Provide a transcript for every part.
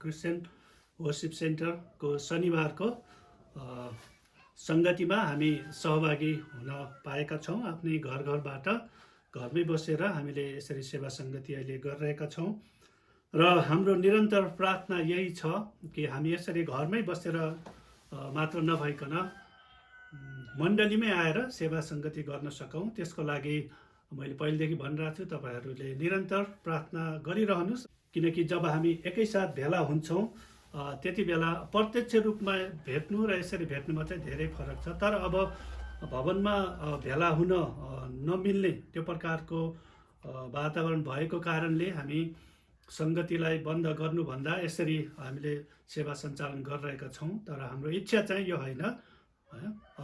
Christian worship सेन्टरको शनिबारको सङ्गतिमा हामी सहभागी हुन पाएका छौँ। आफ्नै घरबाट घरमै बसेर हामीले यसरी सेवा सङ्गति अहिले गरिरहेका छौँ र हाम्रो निरन्तर प्रार्थना यही छ कि हामी यसरी घरमै बसेर मात्र नभइकन मण्डलीमै आएर सेवा सङ्गति गर्न सकौँ। त्यसको लागि मैले पहिलेदेखि भनिरहेको छु, तपाईँहरूले निरन्तर प्रार्थना गरिरहनुहोस्, किनकि जब हामी एकैसाथ भेला हुन्छौँ त्यति बेला प्रत्यक्ष रूपमा भेट्नु र यसरी भेट्नुमा चाहिँ धेरै फरक छ। तर अब भवनमा भेला हुन नमिल्ने त्यो प्रकारको वातावरण भएको कारणले हामी सङ्गतिलाई बन्द गर्नुभन्दा यसरी हामीले सेवा सञ्चालन गरिरहेका छौँ। तर हाम्रो इच्छा चाहिँ यो होइन,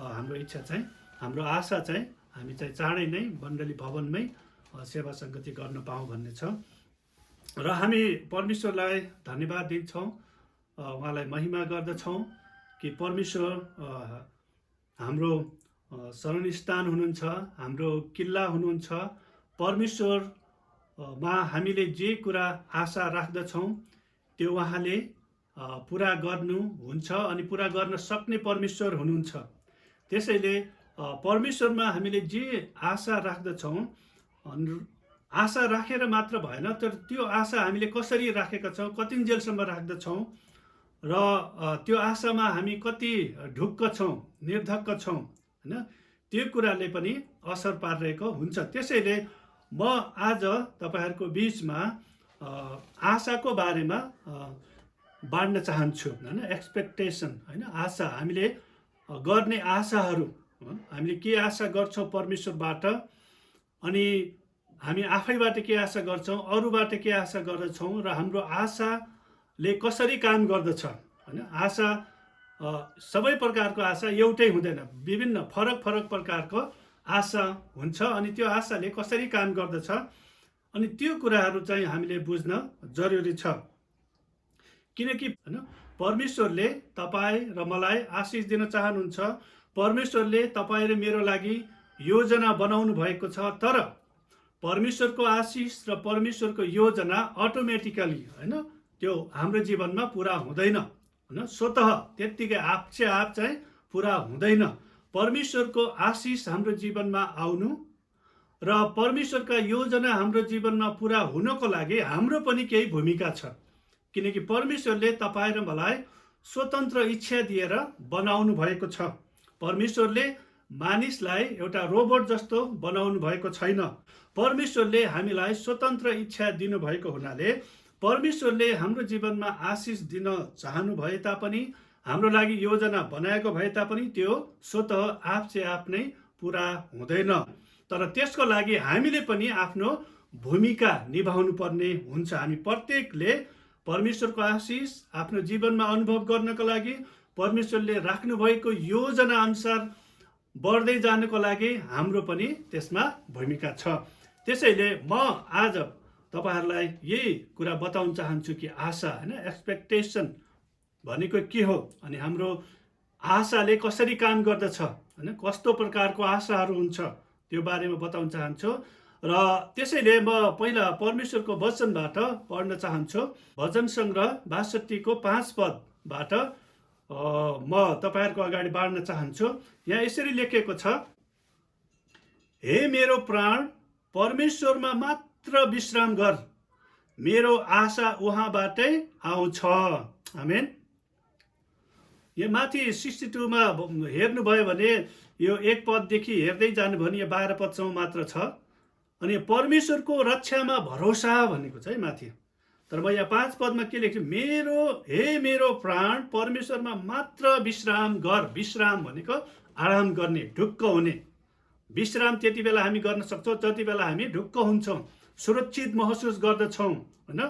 हाम्रो इच्छा चाहिँ, हाम्रो आशा चाहिँ हामी चाहिँ चाँडै नै मण्डली भवनमै सेवा सङ्गति गर्न पाऊँ भन्ने छ र हामी परमेश्वरलाई धन्यवाद दिन्छौँ, उहाँलाई महिमा गर्दछौँ कि परमेश्वर हाम्रो शरणस्थान हुनुहुन्छ, हाम्रो किल्ला हुनुहुन्छ। परमेश्वरमा हामीले जे कुरा आशा राख्दछौँ त्यो उहाँले पुरा गर्नुहुन्छ अनि पुरा गर्न सक्ने परमेश्वर हुनुहुन्छ। त्यसैले परमेश्वरमा हामीले जे आशा राख्दछौँ, आशा राखेर मात्र भएन, तर त्यो आशा हामीले कसरी राखेका छौँ, कतिन्जेलसम्म राख्दछौँ र त्यो आशामा हामी कति ढुक्क छौँ, निर्धक्क छौँ, होइन, त्यो कुराले पनि असर पारिरहेको हुन्छ। त्यसैले म आज तपाईँहरूको बिचमा आशाको बारेमा बाँड्न चाहन्छु, होइन, एक्सपेक्टेसन, होइन, आशा, हामीले गर्ने आशाहरू, हामीले के आशा गर्छौँ परमेश्वरबाट अनि हामी आफैबाट के आशा गर्छौँ, अरूबाट के आशा गर्दछौँ र हाम्रो आशाले कसरी काम गर्दछ, होइन। आशा सबै प्रकारको आशा एउटै हुँदैन, विभिन्न फरक फरक प्रकारको आशा हुन्छ अनि त्यो आशाले कसरी काम गर्दछ अनि त्यो कुराहरू चाहिँ हामीले बुझ्न जरुरी छ। किनकि होइन, परमेश्वरले तपाईँ र मलाई आशिष दिन चाहनुहुन्छ। परमेश्वरले तपाईँ र मेरो लागि योजना बनाउनु भएको छ, तर परमेश्वरको आशिष र परमेश्वरको योजना अटोमेटिकली, होइन, त्यो हाम्रो जीवनमा पुरा हुँदैन, होइन, स्वतः त्यत्तिकै आपसे आप चाहिँ पुरा हुँदैन। परमेश्वरको आशिष हाम्रो जीवनमा आउनु र परमेश्वरका योजना हाम्रो जीवनमा पुरा हुनको लागि हाम्रो पनि केही भूमिका छ। किनकि परमेश्वरले तपाईँ र मलाई स्वतन्त्र इच्छा दिएर बनाउनु भएको छ। परमेश्वरले मानिसलाई एउटा रोबोट जस्तो बनाउनु भएको छैन। परमेश्वरले हामीलाई स्वतन्त्र इच्छा दिनुभएको हुनाले परमेश्वरले हाम्रो जीवनमा आशिष दिन चाहनु भए तापनि, हाम्रो लागि योजना बनाएको भए तापनि त्यो स्वतः आपसे आप नै पुरा हुँदैन। तर त्यसको लागि हामीले पनि आफ्नो भूमिका निभाउनु पर्ने हुन्छ। हामी प्रत्येकले परमेश्वरको आशिष आफ्नो जीवनमा अनुभव गर्नको लागि, परमेश्वरले राख्नुभएको योजना अनुसार बढ्दै जानको लागि हाम्रो पनि त्यसमा भूमिका छ। त्यसैले म आज तपाईहरूलाई यही कुरा बताउन चाहन्छु कि आशा, होइन, एक्सपेक्टेसन भनेको के हो अनि हाम्रो आशाले कसरी काम गर्दछ, होइन, कस्तो प्रकारको आशाहरू हुन्छ त्यो बारेमा बताउन चाहन्छु। र त्यसैले म पहिला परमेश्वरको वचनबाट पढ्न चाहन्छु। भजन सङ्ग्रह 62 को 5 पदबाट म तपाईँहरूको अगाडि बाँड्न चाहन्छु। यहाँ यसरी लेखेको छ, हे मेरो प्राण, परमेश्वरमा मात्र विश्राम गर, मेरो आशा उहाँबाटै आउँछ। आमेन। यो माथि 62 मा हेर्नुभयो भने यो 1 पददेखि हेर्दै जानु भने यो 12 पदसम्म मात्र छ अनि परमेश्वरको रक्षामा भरोसा भनेको छ है माथि। तर म यहाँ 5 पदमा के लेख्छु, हे मेरो प्राण, परमेश्वरमा मात्र विश्राम गर। विश्राम भनेको आराम गर्ने, ढुक्क हुने। विश्राम त्यति बेला हामी गर्न सक्छौँ जति बेला हामी ढुक्क हुन्छौँ, सुरक्षित महसुस गर्दछौँ, होइन।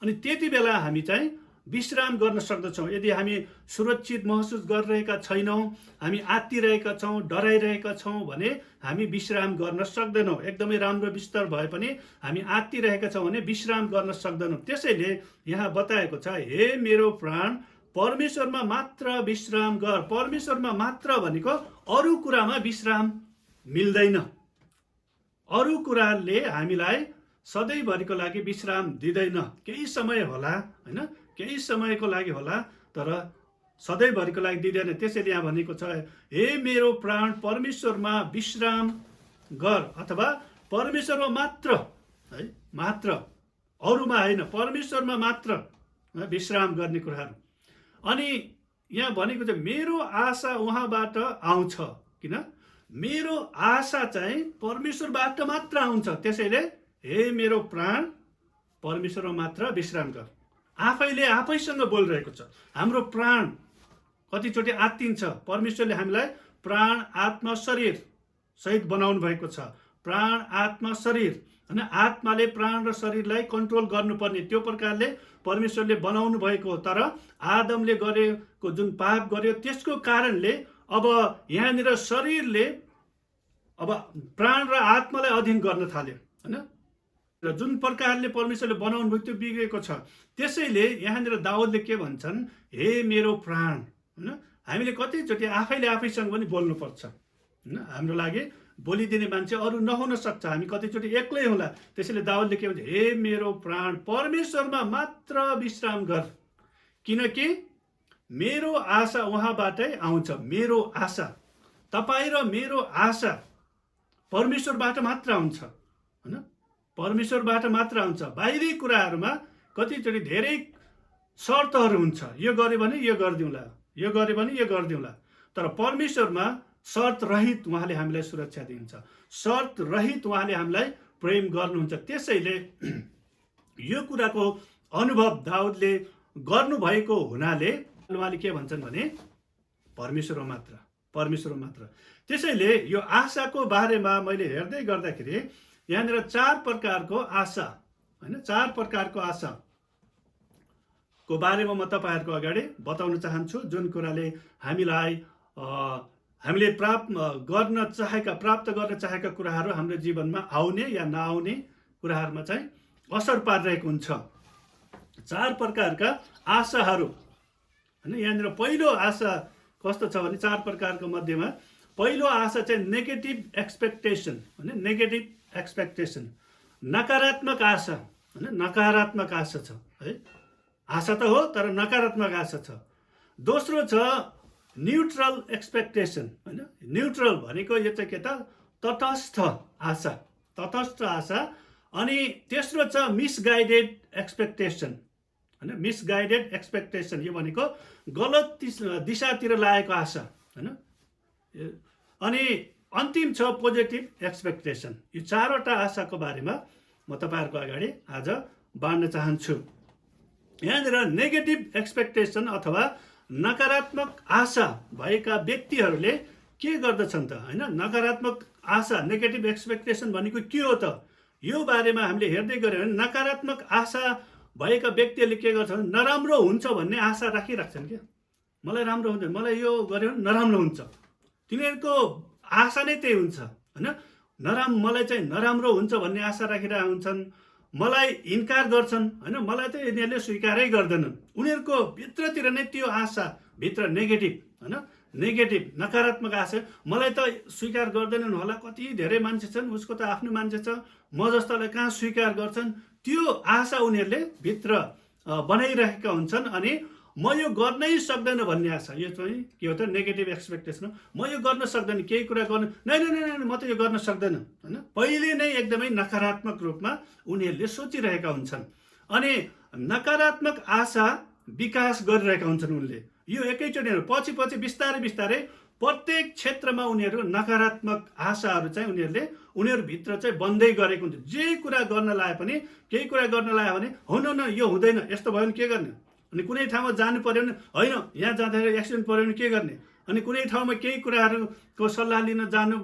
अनि त्यति बेला हामी चाहिँ विश्राम गर्न सक्दछौँ। यदि हामी सुरक्षित महसुस गरिरहेका छैनौँ, हामी आत्तिरहेका छौँ, डराइरहेका छौँ भने हामी विश्राम गर्न सक्दैनौँ। एकदमै राम्रो बिस्तर भए पनि हामी आत्तिरहेका छौँ भने विश्राम गर्न सक्दैनौँ। त्यसैले यहाँ बताएको छ, हे मेरो प्राण, परमेश्वरमा मात्र विश्राम गर। परमेश्वरमा मात्र भनेको अरू कुरामा विश्राम मिल्दैन। अरू कुराले हामीलाई सधैँभरिको लागि विश्राम दिँदैन। केही समय होला, होइन, केही समयको लागि होला, तर सधैँभरिको लागि दिँदैन। त्यसैले यहाँ भनेको छ, हे मेरो प्राण परमेश्वरमा विश्राम गर, अथवा परमेश्वरमा मात्र, है, मात्र, अरूमा होइन, परमेश्वरमा मात्र विश्राम गर्ने कुराहरू। अनि यहाँ भनेको चाहिँ मेरो आशा उहाँबाट आउँछ, किन मेरो आशा चाहिँ परमेश्वरबाट मात्र आउँछ। त्यसैले हे मेरो प्राण परमेश्वरमा मात्र विश्राम गर। आफैले आफैसँग बोलिरहेको छ। हाम्रो प्राण कतिचोटि आत्तिन्छ। परमेश्वरले हामीलाई प्राण आत्मा शरीर सहित बनाउनु भएको छ। प्राण आत्मा शरीर, होइन, आत्माले प्राण र शरीरलाई कन्ट्रोल गर्नुपर्ने त्यो प्रकारले परमेश्वरले बनाउनु भएको हो। तर आदमले गरेको जुन पाप गर्यो त्यसको कारणले अब यहाँनिर शरीरले अब प्राण र आत्मालाई अधीन गर्न थाल्यो, होइन, र जुन प्रकारले परमेश्वरले बनाउनु भयो त्यो बिग्रेको छ। त्यसैले यहाँनिर दाउदले के भन्छन्, हे मेरो प्राण, होइन, हामीले कतिचोटि आफैले आफैसँग पनि बोल्नुपर्छ, होइन, हाम्रो लागि बोलिदिने मान्छे अरू नहुन सक्छ, हामी कतिचोटि एक्लै होला। त्यसैले दाउदले के भन्छ, हे मेरो प्राण परमेश्वरमा मात्र विश्राम गर, किनकि मेरो आशा उहाँबाटै आउँछ। मेरो आशा, तपाईँ र मेरो आशा परमेश्वरबाट मात्र आउँछ, होइन, परमेश्वरबाट मात्र आउँछ। बाहिरी कुराहरूमा कतिचोटि धेरै शर्तहरू हुन्छ, यो गर्यो भने यो गरिदिउँला, यो गर्यो भने यो गरिदिउँला। तर परमेश्वरमा शर्त रहित उहाँले हामीलाई सुरक्षा दिन्छ, शर्त रहित उहाँले हामीलाई प्रेम गर्नुहुन्छ। त्यसैले यो कुराको अनुभव दाउदले गर्नुभएको हुनाले उहाँले के भन्छन् भने परमेश्वरमा मात्र, परमेश्वरमा मात्र। त्यसैले यो आशाको बारेमा मैले हेर्दै गर्दाखेरि यहाँनिर 4 प्रकारको आशा, होइन, 4 प्रकारको आशाको बारेमा म तपाईँहरूको अगाडि बताउन चाहन्छु, जुन कुराले हामीले प्राप्त गर्न चाहेका कुराहरू हाम्रो जीवनमा आउने या नआउने कुराहरूमा चाहिँ असर पारिरहेको हुन्छ। 4 प्रकारका आशाहरू, होइन। यहाँनिर पहिलो आशा कस्तो छ भने 4 प्रकारको मध्येमा पहिलो आशा चाहिँ नेगेटिभ एक्सपेक्टेसन, होइन, नेगेटिभ एक्सपेक्टेसन, नकारात्मक आशा, होइन, नकारात्मक आशा छ, है। आशा त हो तर नकारात्मक आशा छ। दोस्रो छ न्युट्रल एक्सपेक्टेसन, होइन, न्युट्रल भनेको यो चाहिँ के त, तटस्थ आशा, तटस्थ आशा। अनि तेस्रो छ मिसगाइडेड एक्सपेक्टेसन, होइन, मिसगाइडेड एक्सपेक्टेसन, यो भनेको गलत दिशातिर लागेको आशा, होइन। अनि अन्तिम छ पोजिटिभ एक्सपेक्टेसन। यो 4वटा आशाको बारेमा म तपाईँहरूको अगाडि आज बाँड्न चाहन्छु। यहाँनिर नेगेटिभ एक्सपेक्टेसन अथवा नकारात्मक आशा भएका व्यक्तिहरूले के गर्दछन् त, होइन, नकारात्मक आशा, नेगेटिभ एक्सपेक्टेसन भनेको के हो त, यो बारेमा हामीले हेर्दै गऱ्यौँ भने नकारात्मक आशा भएका व्यक्तिहरूले के गर्छन्, नराम्रो हुन्छ भन्ने आशा राखिराख्छन्। क्या मलाई राम्रो हुन्छ, मलाई यो गऱ्यो भने नराम्रो हुन्छ, तिनीहरूको आशा नै त्यही हुन्छ, होइन। मलाई चाहिँ नराम्रो हुन्छ भन्ने आशा राखिरहेका हुन्छन्, मलाई इन्कार गर्छन्, होइन, मलाई त यिनीहरूले स्वीकारै गर्दैनन्। उनीहरूको भित्रतिर नै त्यो आशा, भित्र नेगेटिभ, होइन, नेगेटिभ नकारात्मक आशा, मलाई त स्वीकार गर्दैनन् होला, कति धेरै मान्छे छन्, उसको त आफ्नो मान्छे छ, म जस्तालाई कहाँ स्वीकार गर्छन्, त्यो आशा उनीहरूले भित्र बनाइरहेका हुन्छन्। अनि म यो गर्नै सक्दैन भन्ने आशा, यो चाहिँ के हो त, नेगेटिभ एक्सपेक्टेसन हो। म यो गर्न सक्दैन, केही कुरा गर्न, नै म त यो गर्न सक्दैन, होइन, पहिले नै एकदमै नकारात्मक रूपमा उनीहरूले सोचिरहेका हुन्छन्। अनि नकारात्मक आशा विकास गरिरहेका हुन्छन् उनले। यो एकैचोटि पछि पछि बिस्तारै बिस्तारै प्रत्येक क्षेत्रमा उनीहरू नकारात्मक आशाहरू चाहिँ उनीहरूभित्र चाहिँ बन्दै गरेको हुन्छ। जे कुरा गर्न लाए पनि, केही कुरा गर्न लायो भने होइन यो हुँदैन, यस्तो भयो भने के गर्ने, अनि कुनै ठाउँमा जानु पर्यो भने होइन, यहाँ जाँदाखेरि एक्सिडेन्ट पर्यो भने के गर्ने, अनि कुनै ठाउँमा केही कुराहरूको सल्लाह लिन जानु,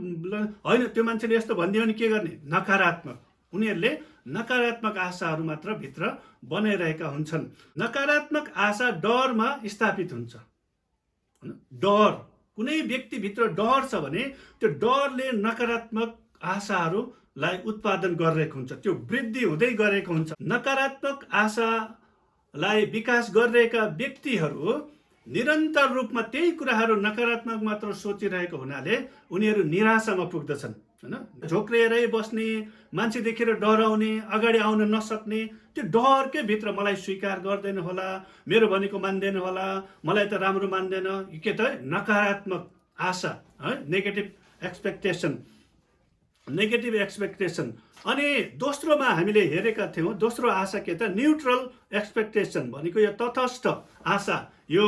होइन त्यो मान्छेले यस्तो भनिदियो भने के गर्ने, नकारात्मक। उनीहरूले नकारात्मक आशाहरू मात्र भित्र बनाइरहेका हुन्छन्। नकारात्मक आशा डरमा स्थापित हुन्छ, होइन, डर, कुनै व्यक्तिभित्र डर छ भने त्यो डरले नकारात्मक आशाहरूलाई उत्पादन गरिरहेको हुन्छ, त्यो वृद्धि हुँदै गरेको हुन्छ। नकारात्मक आशालाई विकास गरिरहेका व्यक्तिहरू निरन्तर रूपमा त्यही कुराहरू नकारात्मक मात्र सोचिरहेको हुनाले उनीहरू निराशामा पुग्दछन्, होइन। झोक्रिएरै बस्ने, मान्छे देखेर डराउने, अगाडि आउन नसक्ने, त्यो डरकै भित्र मलाई स्वीकार गर्दैन होला, मेरो भनेको मान्दैन होला, मलाई त राम्रो मान्दैन, के त नकारात्मक आशा है, नेगेटिभ एक्सपेक्टेसन। अनि दोस्रोमा हामीले हेरेका थियौँ, दोस्रो आशा के त न्युट्रल एक्सपेक्टेसन भनेको यो तटस्थ आशा। यो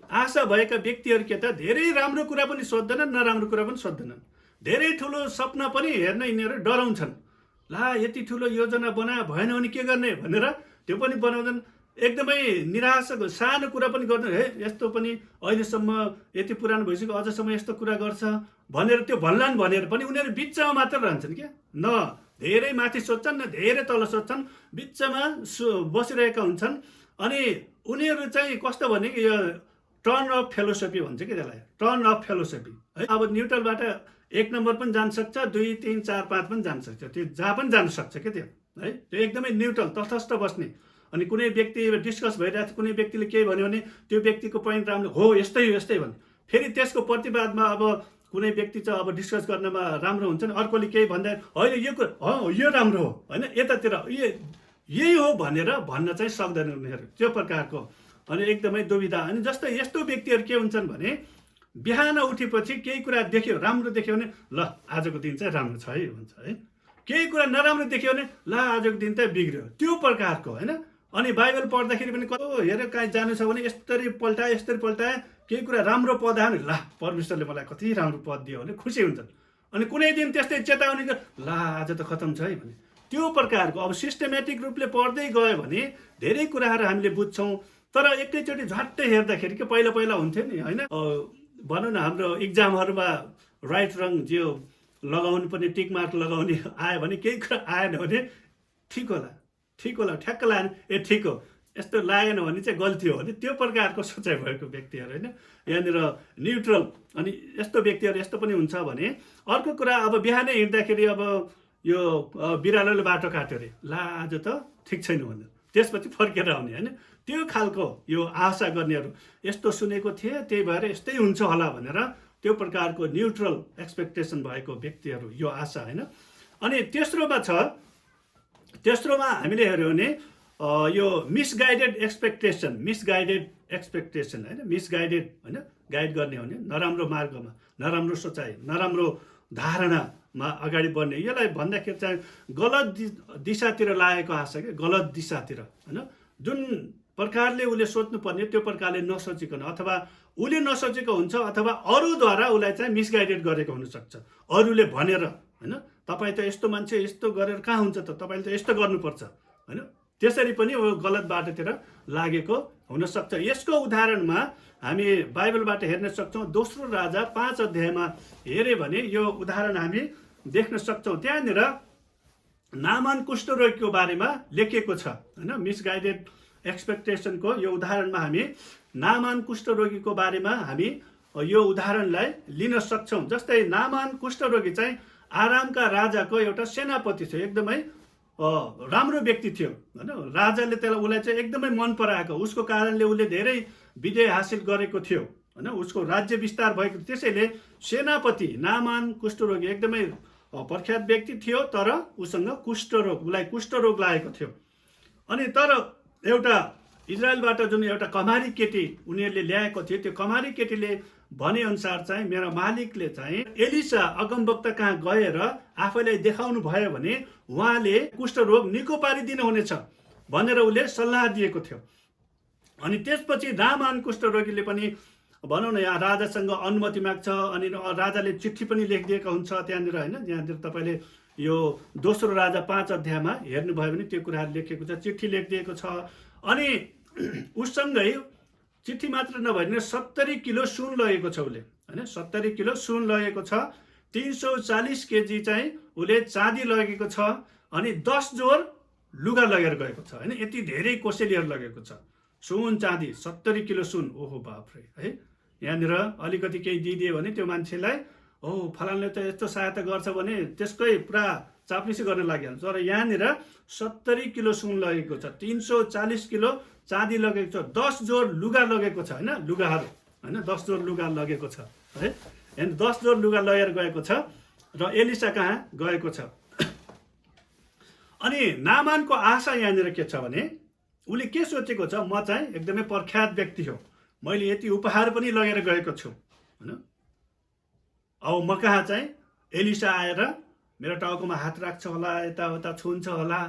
आशा भएका व्यक्तिहरू के त धेरै राम्रो कुरा पनि सोध्दैनन्, नराम्रो कुरा पनि सोध्दैनन्। धेरै ठुलो सपना पनि हेर्न यिनीहरू डराउँछन्। ला यति ठुलो योजना बना भएन भने के गर्ने भनेर त्यो पनि बनाउँदैन। एकदमै निराशा, सानो कुरा पनि गर्दैन, हे यस्तो पनि अहिलेसम्म यति पुरानो भइसक्यो अझसम्म यस्तो कुरा गर्छ भनेर त्यो भन्लान् भनेर पनि उनीहरू बिचमा मात्र रहन्छन् क्या। न धेरै माथि सोध्छन् न धेरै तल सोध्छन्, बिचमा बसिरहेका हुन्छन्। अनि उनीहरू चाहिँ कस्तो भने यो टर्न अफ फेलोसफी भन्छ कि त्यसलाई, टर्न अफ फेलोसफी है। अब न्युट्रलबाट 1 नम्बर पनि जान सक्छ, 2, 3, 4, 5 पनि जान सक्छ, त्यो जहाँ पनि जान सक्छ क्या त्यो है। त्यो एकदमै न्युट्रल तटस्थ बस्ने। अनि कुनै व्यक्ति डिस्कस भइरहेको छ, कुनै व्यक्तिले केही भन्यो भने त्यो व्यक्तिको पोइन्ट राम्रो हो, यस्तै भने फेरि त्यसको प्रतिवादमा अब कुनै व्यक्ति चाहिँ अब डिस्कस गर्नमा राम्रो हुन्छ नि, अर्कोले केही भन्दा होइन यो राम्रो हो होइन, यतातिर यही हो भनेर भन्न चाहिँ सक्दैन उनीहरू, त्यो प्रकारको। अनि एकदमै दुविधा। अनि जस्तै यस्तो व्यक्तिहरू के हुन्छन् भने बिहान उठेपछि केही कुरा देख्यो, राम्रो देख्यो भने ल आजको दिन चाहिँ राम्रो छ है भन्छ है। केही कुरा नराम्रो देख्यो भने ल आजको दिन चाहिँ बिग्रियो, त्यो प्रकारको होइन। अनि बाइबल पढ्दाखेरि पनि कस्तो हेरेर कहीँ जानु छ भने यस्तरी पल्टाए, केही कुरा राम्रो पद आयो भने ल परमेश्वरले मलाई कति राम्रो पद दियो भने खुसी हुन्छन्। अनि कुनै दिन त्यस्तै चेतावनी ल आज त खतम छ है भने त्यो प्रकारको। अब सिस्टमेटिक रूपले पढ्दै गयो भने धेरै कुराहरू हामीले बुझ्छौँ। तर एकैचोटि झट्टै हेर्दाखेरि के पहिला हुन्थ्यो नि होइन, भनौँ न हाम्रो इक्जामहरूमा राइट रङ जो लगाउनु पर्ने टिक मार्क लगाउने आयो भने, केही कुरा आएन भने ठिक होला ठ्याक्क लागेन ठिक हो, यस्तो लागेन भने चाहिँ गल्ती हो भने त्यो प्रकारको सोचाइ भएको व्यक्तिहरू होइन यहाँनिर न्युट्रल। अनि यस्तो व्यक्तिहरू यस्तो पनि हुन्छ भने अर्को कुरा, अब बिहानै हिँड्दाखेरि अब यो बिरालोले बाटो काट्यो अरे, ला आज त ठिक छैन भने त्यसपछि फर्केर आउने होइन, त्यो खालको यो आशा गर्नेहरू। यस्तो सुनेको थिएँ त्यही भएर यस्तै हुन्छ होला भनेर त्यो प्रकारको न्युट्रल एक्सपेक्टेसन भएको व्यक्तिहरू यो आशा होइन। अनि तेस्रोमा हामीले हेऱ्यौँ भने यो मिसगाइडेड एक्सपेक्टेसन होइन, मिसगाइडेड होइन, गाइड गर्ने हो भने नराम्रो मार्गमा, नराम्रो सोचाइ, नराम्रो धारणामा अगाडि बढ्ने, यसलाई भन्दाखेरि चाहिँ गलत दिशातिर लागेको आशा क्या, गलत दिशातिर होइन। जुन प्रकारले उसले सोच्नुपर्ने त्यो प्रकारले नसोचिकन, अथवा उसले नसोचेको हुन्छ अथवा अरूद्वारा उसलाई चाहिँ मिसगाइडेड गरेको हुनसक्छ, अरूले भनेर होइन, तपाईँ त यस्तो मान्छे यस्तो गरेर कहाँ हुन्छ त, तपाईँले त यस्तो गर्नुपर्छ होइन, त्यसरी पनि गलत बाटोतिर लागेको हुनसक्छ। यसको उदाहरणमा हामी बाइबलबाट हेर्न सक्छौँ। दोस्रो राजा 5 अध्यायमा हेऱ्यो भने यो उदाहरण हामी देख्न सक्छौँ। त्यहाँनिर नामान कुष्ठरोगीको बारेमा लेखिएको छ होइन। मिसगाइडेड एक्सपेक्टेसनको यो उदाहरणमा हामी नामान कुष्ठरोगीको बारेमा हामी यो उदाहरणलाई लिन सक्छौँ। जस्तै नामान कुष्ठरोगी चाहिँ आरामका राजाको एउटा सेनापति थियो, एकदमै राम्रो व्यक्ति थियो होइन। राजाले उसलाई चाहिँ एकदमै मन पराएको, उसको कारणले उसले धेरै विजय हासिल गरेको थियो होइन, उसको राज्य विस्तार भएको। त्यसैले सेनापति नामान कुष्ठरोगी एकदमै प्रख्यात व्यक्ति थियो, तर उसँग उसलाई कुष्ठरोग लागेको थियो। अनि तर एउटा इजरायलबाट जुन एउटा कमारी केटी उनीहरूले ल्याएको थियो, त्यो कमारी केटीले भनेअनुसार चाहिँ मेरो मालिकले चाहिँ एलिसा अगमवक्ता कहाँ गएर आफैलाई देखाउनु भयो भने उहाँले कुष्ठरोग निको पारिदिनु हुनेछ भनेर उसले सल्लाह दिएको थियो। अनि त्यसपछि नामान कुष्ठरोगीले पनि भनौँ न यहाँ राजासँग अनुमति माग्छ। अनि राजाले चिठी पनि लेखिदिएको हुन्छ त्यहाँनिर होइन। यहाँनिर तपाईँले यो दोस्रो राजा 5 अध्यायमा हेर्नुभयो भने त्यो कुराहरू लेखिएको छ, चिठी लेखिदिएको छ। अनि उससँगै चिठी मात्र नभएर 70 किलो सुन लगेको छ उसले होइन, 70 किलो सुन लगेको छ, 340 केजी चाहिँ उसले चाँदी लगेको छ, अनि 10 जोर लुगा लगेर गएको छ होइन। यति धेरै कोसेलीहरू लगेको छ, सुन चाँदी 70 किलो सुन, ओहो बाफ्रे है। यहाँनिर अलिकति केही दिइदियो भने त्यो मान्छेलाई फलानले त यस्तो सहायता गर्छ भने त्यसकै पुरा चाप्लिसी गर्न लागिहाल्छ। तर यहाँनिर 70 किलो सुन लगेको छ, 340 किलो चाँदी लगेको छ, 10 जोर लुगा लगेको छ होइन, लुगाहरू होइन, 10 जोर लुगा लगेको छ है। 10 जोर लुगा लगेर गएको छ। र एलिसा कहाँ गएको छ। अनि नामानको आशा यहाँनिर के छ भने उसले के सोचेको छ, म चाहिँ एकदमै प्रख्यात व्यक्ति हो, मैले यति उपहार पनि लगेर गएको छु होइन, अब म कहाँ चाहिँ एलिसा आएर मेरो टाउकोमा हात राख्छ होला, यताउता छुन्छ होला,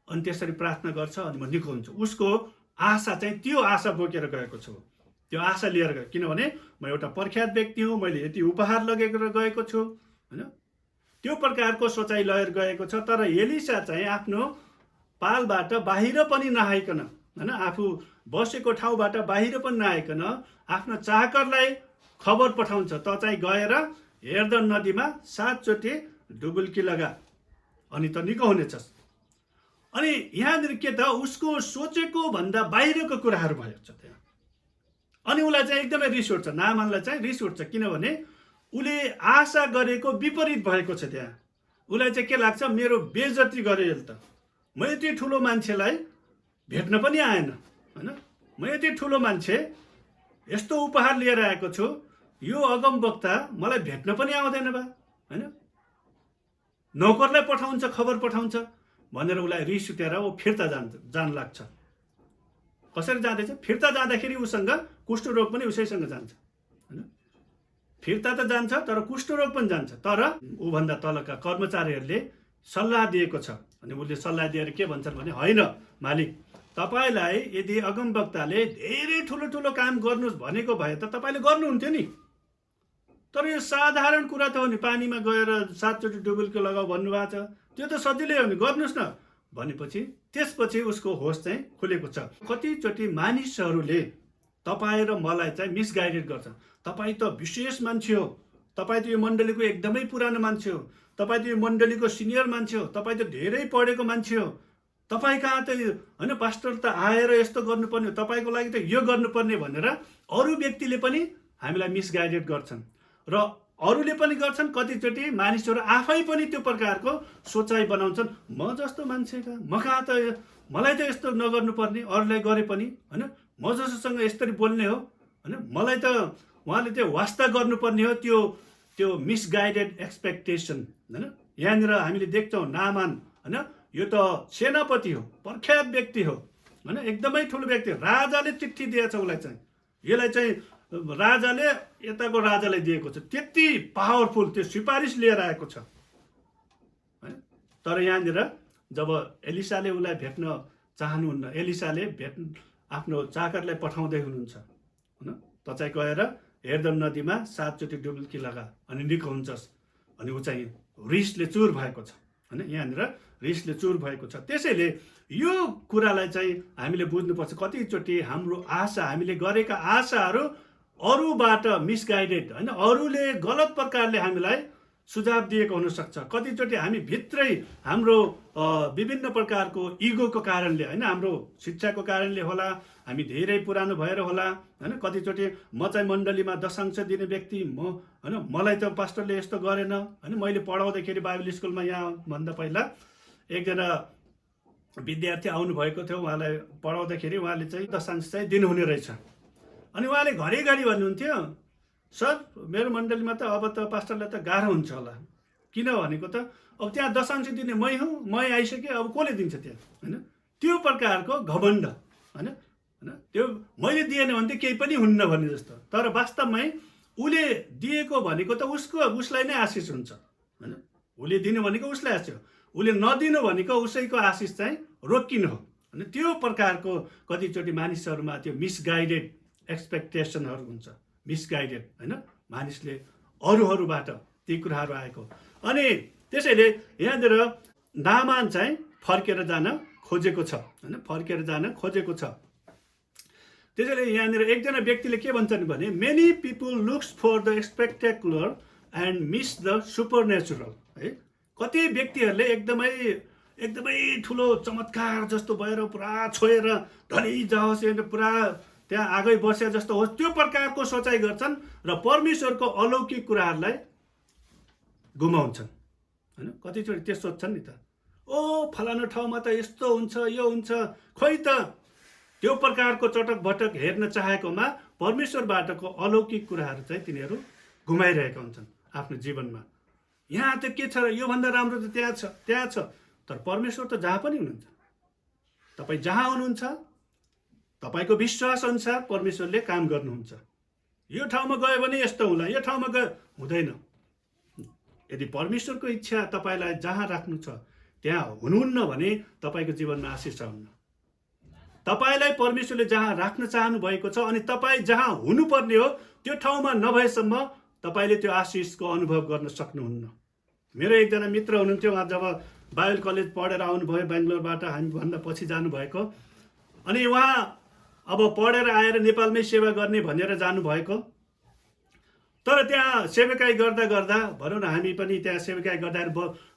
अनि त्यसरी प्रार्थना गर्छ अनि म निको हुन्छु। उसको आशा चाहिँ त्यो आशा बोकेर गएको छु, त्यो आशा लिएर गयो, किनभने म एउटा प्रख्यात व्यक्ति हुँ, मैले यति उपहार लगेर गएको छु होइन, त्यो प्रकारको सोचाइ लिएर गएको छ। तर एलिसा चाहिँ आफ्नो पालबाट बाहिर पनि नआइकन होइन, आफू बसेको ठाउँबाट बाहिर पनि नआइकन आफ्नो चाकरलाई खबर पठाउँछ, त चाहिँ गएर यर्दन नदीमा 7 चोटि डुबुल्की लगा अनि त निको हुनेछस्। अनि यहाँनिर के त उसको सोचेको भन्दा बाहिरको कुराहरू भएको छ त्यहाँ। अनि उसलाई चाहिँ एकदमै रिस उठ्छ, नामानलाई चाहिँ रिस उठ्छ, किनभने उसले आशा गरेको विपरीत भएको छ त्यहाँ। उसलाई चाहिँ के लाग्छ, मेरो बेइज्जती गरे यसले त, म यति ठुलो मान्छेलाई भेट्न पनि आएन होइन, म यति ठुलो मान्छे यस्तो उपहार लिएर आएको छु, यो अगमवक्ता मलाई भेट्न पनि आउँदैन बा होइन, नौकरलाई पठाउँछ, खबर पठाउँछ भनेर उसलाई रिस उठेर ऊ फिर्ता जान लाग्छ। कसरी जाँदैछ, फिर्ता जाँदाखेरि उसँग कुष्ठरोग पनि उसैसँग जान्छ होइन, फिर्ता त जान्छ तर कुष्ठरोग पनि जान्छ। तर ऊभन्दा तलका कर्मचारीहरूले सल्लाह दिएको छ, अनि उसले सल्लाह दिएर के भन्छन् भने, होइन मालिक, तपाईँलाई यदि अगमवक्ताले धेरै ठुलो ठुलो काम गर्नुहोस् भनेको भए त तपाईँले गर्नुहुन्थ्यो नि, तर यो साधारण कुरा त हो नि, पानीमा गएर 7 चोटि डुबुल्की लगाऊ भन्नुभएको छ, त्यो त सजिलै हो नि, गर्नुहोस् न भनेपछि त्यसपछि उसको होस चाहिँ खुलेको छ। कतिचोटि मानिसहरूले तपाईँ र मलाई चाहिँ मिसगाइडेड गर्छ, तपाईँ त विशेष मान्छे हो, तपाईँ त यो मण्डलीको एकदमै पुरानो मान्छे हो, तपाईँ त यो मण्डलीको सिनियर मान्छे हो, तपाईँ त धेरै पढेको मान्छे हो, तपाईँ कहाँ त होइन पास्टर त आएर यस्तो गर्नुपर्ने हो, तपाईँको लागि त यो गर्नुपर्ने भनेर अरू व्यक्तिले पनि हामीलाई मिसगाइडेड गर्छन् र अरूले पनि गर्छन्। कतिचोटि मानिसहरू आफै पनि त्यो प्रकारको सोचाइ बनाउँछन्, म जस्तो मान्छेका म कहाँ त, मलाई त यस्तो नगर्नुपर्ने, अरूलाई गरे पनि होइन, म जसोसँग यसरी बोल्ने हो होइन, मलाई त उहाँले त्यो वास्ता गर्नुपर्ने हो, त्यो मिसगाइडेड एक्सपेक्टेसन होइन। यहाँनिर हामीले देख्छौँ नामान होइन, यो त सेनापति हो, प्रख्यात व्यक्ति हो होइन, एकदमै ठुलो व्यक्ति, राजाले चिठी दिएछ उसलाई चाहिँ, यसलाई चाहिँ राजाले यताको राजालाई दिएको छ, त्यति पावरफुल त्यो सिफारिस लिएर आएको छ है। तर यहाँनिर जब एलिसाले उसलाई भेट्न चाहनुहुन्न, एलिसाले आफ्नो चाकरलाई पठाउँदै हुनुहुन्छ होइन, त चाहिँ गएर यर्दन नदीमा 7 चोटि डुबुल्की लगा अनि निको हुन्छस्, अनि ऊ चाहिँ रिसले चुर भएको छ होइन, यहाँनिर रिसले चुर भएको छ। त्यसैले यो कुरालाई चाहिँ हामीले बुझ्नुपर्छ, कतिचोटि हाम्रो आशा, हामीले गरेका आशाहरू अरूबाट मिसगाइडेड होइन, अरूले गलत प्रकारले हामीलाई सुझाव दिएको हुनसक्छ। कतिचोटि हामी भित्रै हाम्रो विभिन्न प्रकारको इगोको कारणले होइन, हाम्रो शिक्षाको कारणले होला, हामी धेरै पुरानो भएर होला होइन, कतिचोटि म चाहिँ मण्डलीमा दशांश दिने व्यक्ति म होइन, मलाई त पास्टरले यस्तो गरेन होइन। मैले पढाउँदाखेरि बाइबल स्कुलमा यहाँभन्दा पहिला एकजना विद्यार्थी आउनुभएको थियो, उहाँलाई पढाउँदाखेरि उहाँले चाहिँ दशांश चाहिँ दिनुहुने रहेछ, अनि उहाँले घरिघरि भन्नुहुन्थ्यो, सर मेरो मण्डलीमा त अब त पास्टरलाई त गाह्रो हुन्छ होला, किन भनेको त अब त्यहाँ दशांश दिने मै हुँ, मै आइसकेँ, अब कसले दिन्छ त्यहाँ होइन। त्यो प्रकारको घमण्ड होइन, त्यो मैले दिएन भने त केही पनि हुन्न भन्ने जस्तो। तर वास्तवमै उसले दिएको भनेको त उसलाई नै आशिष हुन्छ होइन, उसले दिनु भनेको उसलाई आशिष हो, उसले नदिनु भनेको उसैको आशिष चाहिँ रोकिनु हो होइन। त्यो प्रकारको कतिचोटि मानिसहरूमा त्यो मिसगाइडेड एक्सपेक्टेसनहरू हुन्छ, मिसगाइडेड होइन, मानिसले अरूबाट ती कुराहरू आएको। अनि त्यसैले यहाँनिर नामान चाहिँ फर्केर जान खोजेको छ होइन, फर्केर जान खोजेको छ। त्यसैले यहाँनिर एकजना व्यक्तिले के भन्छन् भने, many people looks for the spectacular and miss the supernatural है। कति व्यक्तिहरूले एकदमै ठुलो चमत्कार जस्तो भएर पुरा छोएर धनी जाओस्, पुरा त्यहाँ आगै बसे जस्तो होस्, त्यो प्रकारको सोचाइ गर्छन् र परमेश्वरको अलौकिक कुराहरूलाई गुमाउँछन् होइन। कतिचोटि त्यो सोध्छन् नि त, ओ फलानु ठाउँमा त यस्तो हुन्छ, यो हुन्छ, खोइ त त्यो प्रकारको चटक भटक हेर्न चाहेकोमा परमेश्वरबाटको अलौकिक कुराहरू चाहिँ तिनीहरू गुमाइरहेका हुन्छन् आफ्नो जीवनमा। यहाँ त के छ र, योभन्दा राम्रो त त्यहाँ छ। तर परमेश्वर त जहाँ पनि हुनुहुन्छ। तपाईँ जहाँ हुनुहुन्छ तपाईँको विश्वास अनुसार परमेश्वरले काम गर्नुहुन्छ। यो ठाउँमा गयो भने यस्तो होला, यो ठाउँमा गयो हुँदैन। यदि परमेश्वरको इच्छा तपाईँलाई जहाँ राख्नु छ त्यहाँ हुनुहुन्न भने तपाईँको जीवनमा आशिष आउन्न। तपाईँलाई परमेश्वरले जहाँ राख्न चाहनु भएको छ अनि तपाईँ जहाँ हुनुपर्ने हो त्यो ठाउँमा नभएसम्म तपाईँले त्यो आशिषको अनुभव गर्न सक्नुहुन्न। मेरो एकजना मित्र हुनुहुन्थ्यो, उहाँ जब बाइबल कलेज पढेर आउनुभयो बेङ्गलोरबाट, हामीभन्दा पछि जानुभएको, अनि उहाँ अब पढेर आएर नेपालमै सेवा गर्ने भनेर जानुभएको। तर त्यहाँ सेवाकाई गर्दा गर्दा भनौँ न, हामी पनि त्यहाँ सेवाकाई गर्दा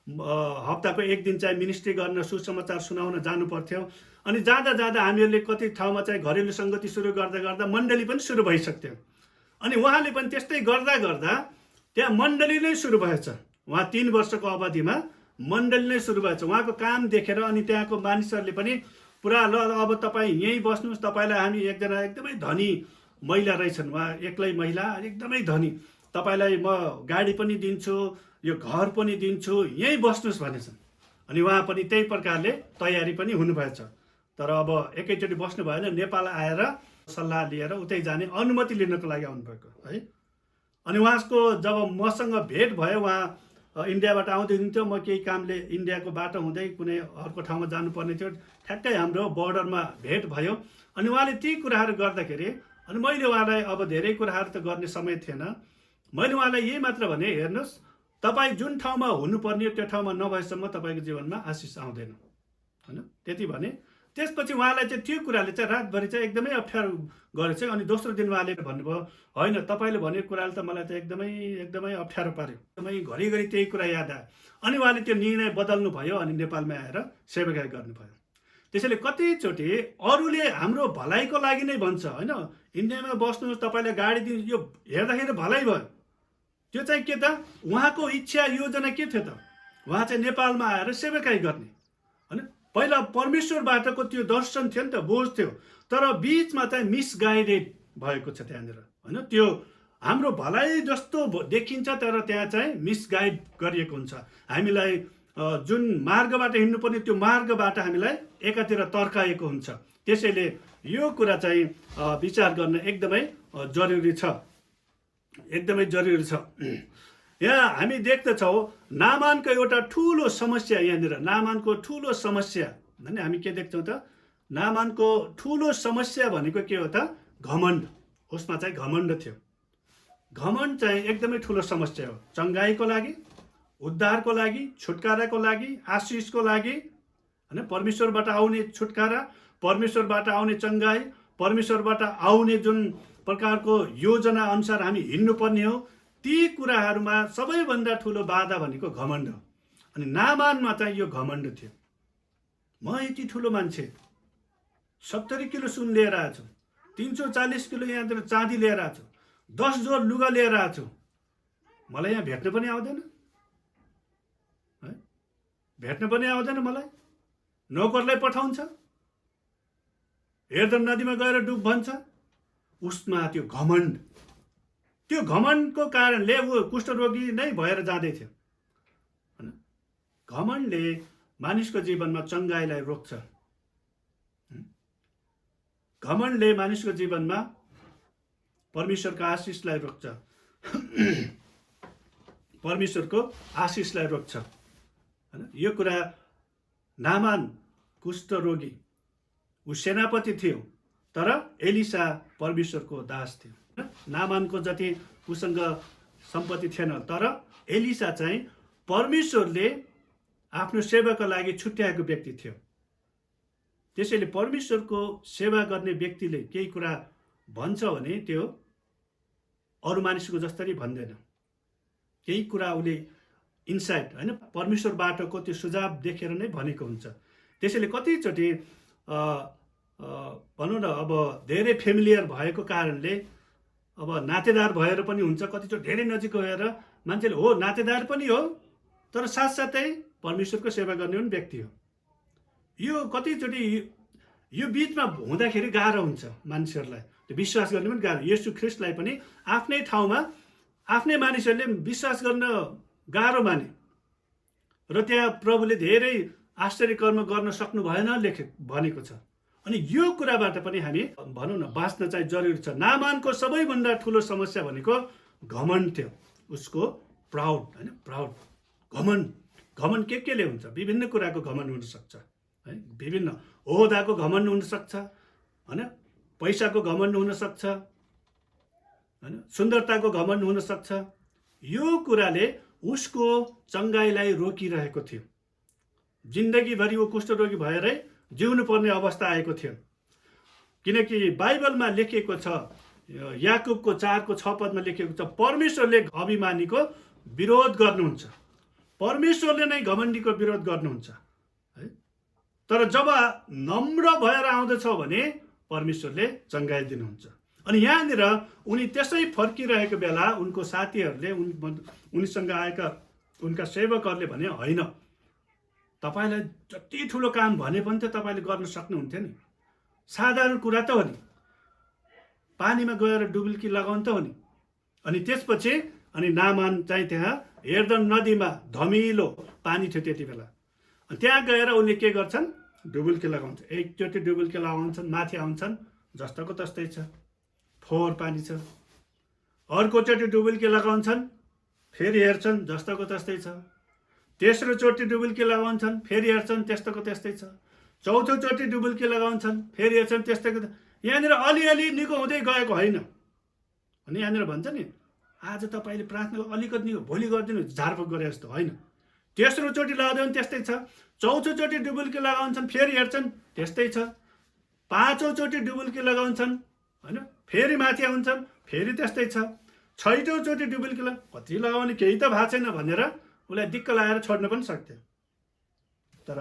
हप्ताको एक दिन चाहिँ मिनिस्ट्री गर्न, सुसमाचार सुनाउन जानु पर्थ्यो। अनि जाँदा जाँदा हामीहरूले कति ठाउँमा चाहिँ घरेलु सङ्गति सुरु गर्दा गर्दा मण्डली पनि सुरु भइसक्थ्यो। अनि उहाँले पनि त्यस्तै गर्दा गर्दा त्यहाँ मण्डली नै सुरु भएछ। उहाँ 3 वर्षको अवधिमा मण्डली नै सुरु भएछ। उहाँको काम देखेर अनि त्यहाँको मानिसहरूले पनि पुरा ल अब तपाईँ यहीँ बस्नुहोस्, तपाईँलाई हामी एकजना एकदमै धनी महिला रहेछन्, उहाँ एक्लै महिला, एकदमै धनी, तपाईँलाई म गाडी पनि दिन्छु, यो घर पनि दिन्छु, यहीँ बस्नुहोस् भनेछन्। अनि उहाँ पनि त्यही प्रकारले तयारी पनि हुनुभएछ। तर अब एकैचोटि बस्नु भएन, नेपाल आएर सल्लाह लिएर उतै जाने अनुमति लिनको लागि आउनुभएको है। अनि उहाँको जब मसँग भेट भयो, उहाँ इन्डियाबाट आउँदै हुनुहुन्थ्यो, म केही कामले इन्डियाको बाटो हुँदै कुनै अर्को ठाउँमा जानुपर्ने थियो, ठ्याक्कै हाम्रो बोर्डरमा भेट भयो। अनि उहाँले ती कुराहरू गर्दाखेरि अनि मैले उहाँलाई, अब धेरै कुराहरू त गर्ने समय थिएन, मैले उहाँलाई यही मात्र भने, हेर्नुहोस् तपाईँ जुन ठाउँमा हुनुपर्ने त्यो ठाउँमा नभएसम्म तपाईँको जीवनमा आशिष आउँदैन, होइन, त्यति भने। त्यसपछि उहाँलाई चाहिँ त्यो कुराले चाहिँ रातभरि चाहिँ एकदमै अप्ठ्यारो गरेछ। अनि दोस्रो दिन उहाँले भन्नुभयो, होइन तपाईँले भनेको कुराले त मलाई त एकदमै अप्ठ्यारो पार्यो, एकदमै घरिघरि त्यही कुरा याद आयो। अनि उहाँले त्यो निर्णय बदल्नु भयो अनि नेपालमा आएर सेवाकाई गर्नुभयो। त्यसैले कतिचोटि अरूले हाम्रो भलाइको लागि नै भन्छ, होइन, इन्डियामा बस्नुहोस्, तपाईँलाई गाडी दिनु, यो हेर्दाखेरि भलाइ भयो। त्यो चाहिँ के त, उहाँको इच्छा योजना के थियो त, उहाँ चाहिँ नेपालमा आएर सेवाकाई गर्ने, होइन। पहिला परमेश्वरबाटको त्यो दर्शन थियो नि त, बोझ थियो, तर बिचमा चाहिँ मिसगाइडेड भएको छ त्यहाँनिर, होइन। त्यो हाम्रो भलाइ जस्तो देखिन्छ तर त्यहाँ चाहिँ मिसगाइड गरिएको हुन्छ। हामीलाई जुन मार्गबाट हिँड्नुपर्ने त्यो मार्गबाट हामीलाई एकातिर तर्काएको हुन्छ। त्यसैले यो कुरा चाहिँ विचार गर्न एकदमै जरुरी छ, एकदमै जरुरी छ। यहाँ हामी देख्दछौँ नामानको एउटा ठुलो समस्या, यहाँनिर नामानको ठुलो समस्या भने हामी के देख्छौँ त, नामानको ठुलो समस्या भनेको के हो त, घमण्ड। उसमा चाहिँ घमण्ड थियो। घमण्ड चाहिँ एकदमै ठुलो समस्या हो, चङ्गाईको लागि, उद्धारको लागि, छुटकाराको लागि, आशिषको लागि, होइन, परमेश्वरबाट आउने छुटकारा, परमेश्वरबाट आउने चङ्गाई, परमेश्वरबाट आउने जुन प्रकारको योजना अनुसार हामी हिँड्नुपर्ने हो, ती कुराहरूमा सबैभन्दा ठुलो बाधा भनेको घमण्ड हो। अनि नामानमा चाहिँ यो घमण्ड थियो। म यति ठुलो मान्छे, 70 किलो सुन लिएर आएको छु, 340 किलो यहाँतिर चाँदी लिएर आएको छु, 10 जोर लुगा लिएर आएको छु, मलाई यहाँ भेट्न पनि आउँदैन है, भेट्न पनि आउँदैन मलाई, नोकरलाई पठाउँछ, हेर्दम नदीमा गएर डुब भन्छ। उसमा त्यो घमण्ड, त्यो घमण्डको कारणले ऊ कुष्ठरोगी नै भएर जाँदै थियो, होइन। घमण्डले मानिसको जीवनमा चङ्गाईलाई रोक्छ, घमण्डले मानिसको जीवनमा परमेश्वरको आशिषलाई रोक्छ, परमेश्वरको आशिषलाई रोक्छ, होइन। यो कुरा नामान कुष्ठरोगी, ऊ सेनापति थियो तर एलिसा परमेश्वरको दास थियो। नामानको जति उसँग सम्पत्ति थिएन, तर एलिसा चाहिँ परमेश्वरले आफ्नो सेवाको लागि छुट्याएको व्यक्ति थियो। त्यसैले परमेश्वरको सेवा गर्ने व्यक्तिले केही कुरा भन्छ भने त्यो अरू मानिसको जस्तै भन्दैन, केही कुरा उसले इन्साइट, होइन, परमेश्वरबाटको त्यो सुझाव देखेर नै भनेको हुन्छ। त्यसैले कतिचोटि भनौँ न, अब धेरै फेमिलियर भएको कारणले, अब नातेदार भएर पनि हुन्छ, कतिचोटि धेरै नजिक गएर मान्छेले हो नातेदार पनि हो तर साथसाथै परमेश्वरको सेवा गर्ने पनि व्यक्ति हो। यो कतिचोटि यो बिचमा हुँदाखेरि गाह्रो हुन्छ मानिसहरूलाई, त्यो विश्वास गर्ने पनि गाह्रो। येशू ख्रिस्टलाई पनि आफ्नै ठाउँमा आफ्नै मानिसहरूले विश्वास गर्न गाह्रो माने र त्यहाँ प्रभुले धेरै आश्चर्य कर्म गर्न सक्नु भएन भनेको छ। अनि यो कुराबाट पनि हामी भनौँ न बाँच्न चाहिँ जरुरी छ। नामानको सबैभन्दा ठुलो समस्या भनेको घमण्ड थियो, उसको प्राउड, होइन, प्राउड, घमण्ड केले हुन्छ? विभिन्न कुराको घमण्ड हुनसक्छ है, विभिन्न ओहदाको घमण्ड हुनसक्छ, होइन, पैसाको घमण्ड हुनसक्छ, होइन, सुन्दरताको घमण्ड हुनसक्छ। यो कुराले उसको चङ्गाइलाई रोकिरहेको थियो। जिन्दगीभरि ऊ कुष्ठरोगी भएरै जिउनु पर्ने अवस्था आएको थियो। किनकि बाइबलमा लेखिएको छ, याकुबको 4:6 लेखिएको छ, परमेश्वरले अभिमानीको विरोध गर्नुहुन्छ, परमेश्वरले नै घमण्डीको विरोध गर्नुहुन्छ है। तर जब नम्र भएर आउँदछ भने परमेश्वरले चङ्गाइ दिनुहुन्छ। अनि यहाँनिर उनी त्यसै फर्किरहेको बेला उनको साथीहरूले उनीसँग आएका उनका सेवकहरूले भने, होइन, तपाईँलाई जति ठुलो काम भने पनि त तपाईँले गर्न सक्नुहुन्थ्यो नि, साधारण कुरा त हो नि, पानीमा गएर डुबुल्की लगाउनु त हो नि। अनि त्यसपछि अनि नामान चाहिँ त्यहाँ यर्दन नदीमा धमिलो पानी थियो त्यति बेला, त्यहाँ गएर उनले के गर्छन्? डुबुल्की लगाउँछ। एकचोटि डुबुल्की लगाउँछन्, माथि आउँछन्, जस्तोको तस्तै छ, फोहोर पानी छ। अर्कोचोटि डुबुल्की लगाउँछन्, फेरि हेर्छन्, जस्तोको तस्तै छ। तेस्रो चोटि डुबुल्की लगाउँछन्, फेरि हेर्छन्, त्यस्तोको त्यस्तै छ। चौथो चोटि डुबुल्की लगाउँछन्, फेरि हेर्छन्, त्यस्तोको। यहाँनिर अलिअलि निको हुँदै गएको होइन। अनि यहाँनिर भन्छ नि, आज तपाईँले प्रार्थना अलिकति निको, भोलि गरिदिनु, झारफुक गरे जस्तो होइन। तेस्रो चोटि लगाउँदा पनि त्यस्तै छ। चौथो चोटि डुबुल्की लगाउँछन्, फेरि हेर्छन्, त्यस्तै छ। पाँचौँ चोटि डुबुल्की लगाउँछन्, होइन, फेरि माथि आउँछन्, फेरि त्यस्तै छ। छैटौँ चोटि डुबुल्की कति लगाउने केही त भएको छैन भनेर उसलाई दिक्क लगाएर छोड्न पनि सक्थ्यो। तर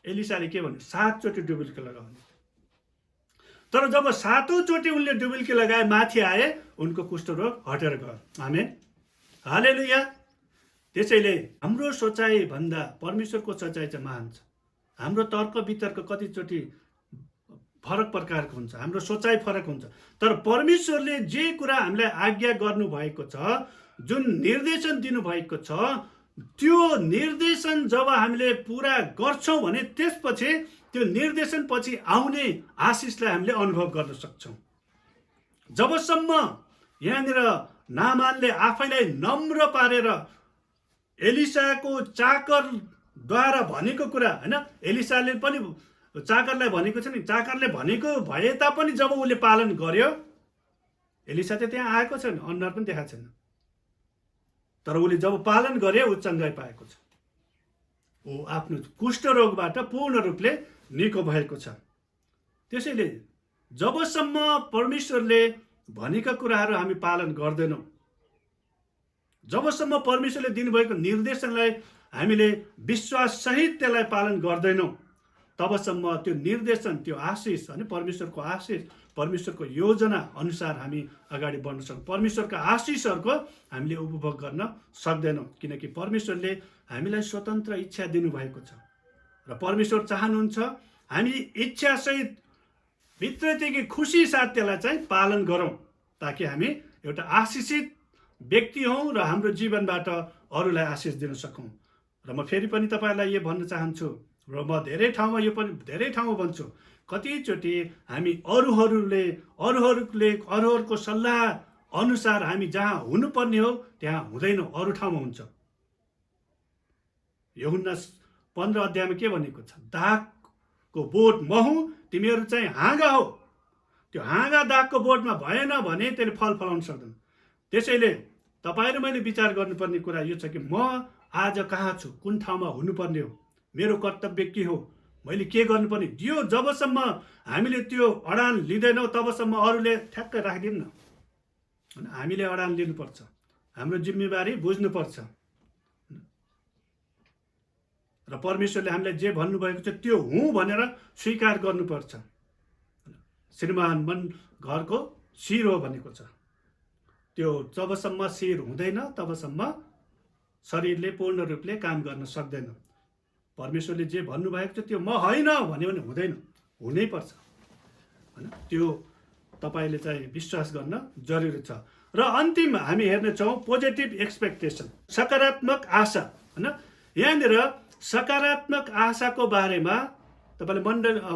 एलिसाले के भन्यो? 7 चोटि डुबुल्की लगाउने। तर जब 7औं चोटि उनले डुबुल्की लगाए, माथि आए, उनको कुष्ठरोग हटेर गयो। आमेन, हालेलुया। त्यसैले हाम्रो सोचाइ भन्दा परमेश्वरको सोचाइ चाहिँ महान छ। हाम्रो तर्क वितर्क कतिचोटि फरक प्रकारको हुन्छ, हाम्रो सोचाइ फरक हुन्छ। तर परमेश्वरले जे कुरा हामीलाई आज्ञा गर्नुभएको छ, जुन निर्देशन दिनुभएको छ, त्यो निर्देशन जब हामीले पुरा गर्छौँ भने त्यसपछि त्यो निर्देशन पछि आउने आशिषलाई हामीले अनुभव गर्न सक्छौँ। जबसम्म यहाँनिर नामानले आफैलाई नम्र पारेर एलिसाको चाकरद्वारा भनेको कुरा, होइन, एलिसाले पनि चाकरलाई भनेको छ नि, चाकरले भनेको भए तापनि जब उसले पालन गर्यो, एलिसा त त्यहाँ आएको छैन, अनुहार पनि देखाएको छैन। तर उसले जब पालन गरे, ऊ चङ्गाइ पाएको छ। ऊ आफ्नो कुष्ठरोगबाट पूर्ण रूपले निको भएको छ। त्यसैले जबसम्म परमेश्वरले भनेका कुराहरू हामी पालन गर्दैनौँ, जबसम्म परमेश्वरले दिनुभएको निर्देशनलाई हामीले विश्वाससहित त्यसलाई पालन गर्दैनौँ, तबसम्म त्यो निर्देशन, त्यो आशिष, होइन, परमेश्वरको आशिष, परमेश्वरको योजना अनुसार हामी अगाडि बढ्न सक्छौँ। परमेश्वरका आशिषहरूको हामीले उपभोग गर्न सक्दैनौँ। किनकि परमेश्वरले हामीलाई स्वतन्त्र इच्छा दिनुभएको छ र परमेश्वर चाहनुहुन्छ हामी इच्छासहित भित्रदेखि खुसी साथ त्यसलाई चाहिँ पालन गरौँ, ताकि हामी एउटा आशिषित व्यक्ति हौँ र हाम्रो जीवनबाट अरूलाई आशिष दिन सकौँ। र म फेरि पनि तपाईँलाई यो भन्न चाहन्छु, र म धेरै ठाउँमा भन्छु, कतिचोटि हामी अरूहरूको सल्लाह अनुसार हामी जहाँ हुनुपर्ने हो त्यहाँ हुँदैनौँ, अरू ठाउँमा हुन्छ। यूहन्ना 15 अध्यायमा के भनेको छ? दागको बोट म हुँ, तिमीहरू चाहिँ हाँगा हो। त्यो हाँगा दागको बोटमा भएन भने त्यसले फल फलाउन सक्दैन। त्यसैले तपाईँ र मैले विचार गर्नुपर्ने कुरा यो छ कि म आज कहाँ छु, कुन ठाउँमा हुनुपर्ने हो, मेरो कर्तव्य के हो, मैले के गर्नुपर्ने। यो जबसम्म हामीले त्यो अडान लिँदैनौँ तबसम्म अरूले ठ्याक्कै राखिदिन्न। हामीले अडान लिनुपर्छ, हाम्रो जिम्मेवारी बुझ्नुपर्छ र परमेश्वरले हामीलाई जे भन्नुभएको छ त्यो हुँ भनेर स्वीकार गर्नुपर्छ। श्रीमान मन घरको शिर हो भनेको छ। त्यो जबसम्म शिर हुँदैन तबसम्म शरीरले पूर्ण रूपले काम गर्न सक्दैन। परमेश्वरले जे भन्नुभएको छ त्यो म होइन भन्यो भने हुँदैन, हुनै पर्छ, होइन। त्यो तपाईँले चाहिँ विश्वास गर्न जरुरी छ। र र अन्तिममा हामी हेर्नेछौँ पोजिटिभ एक्सपेक्टेसन, सकारात्मक आशा। होइन, यहाँनिर सकारात्मक आशाको बारेमा तपाईँले